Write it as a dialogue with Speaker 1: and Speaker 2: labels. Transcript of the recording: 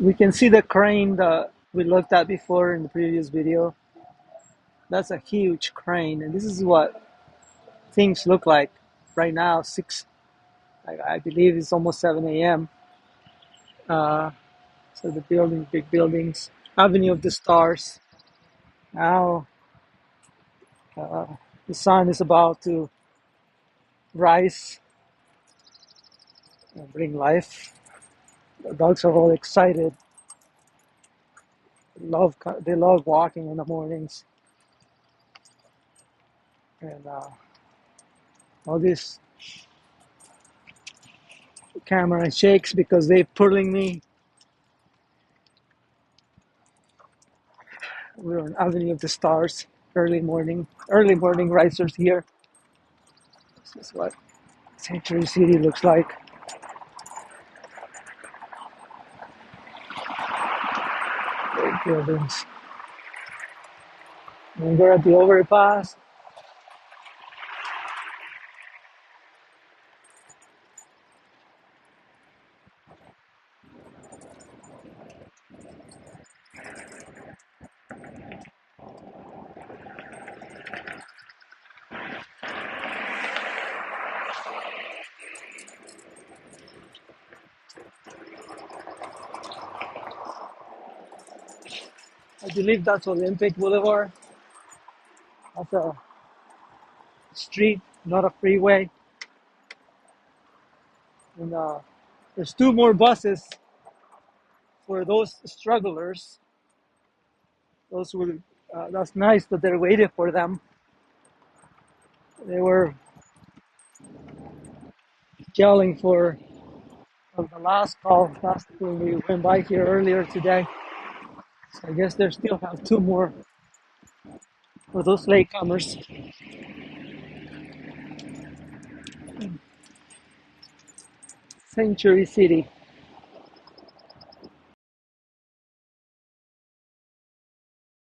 Speaker 1: We can see the crane that we looked at before in the previous video. That's a huge crane, and this is what things look like right now. I believe it's almost 7 a.m. Uh, so the building, big buildings, Avenue of the Stars. Now uh, the sun is about to rise and bring life. The dogs are all excited. They love walking in the mornings, and all this camera shakes because they're pulling me. We're on Avenue of the Stars. Early morning risers here. This is what Century City looks like. Big buildings. And we're at the overpass. I believe that's Olympic Boulevard. That's a street, not a freeway. And there's two more buses for those strugglers. Those were that's nice that they're waiting for them. They were yelling for the last call. Last when we went by here earlier today. So I guess they still have two more for those latecomers. Century City.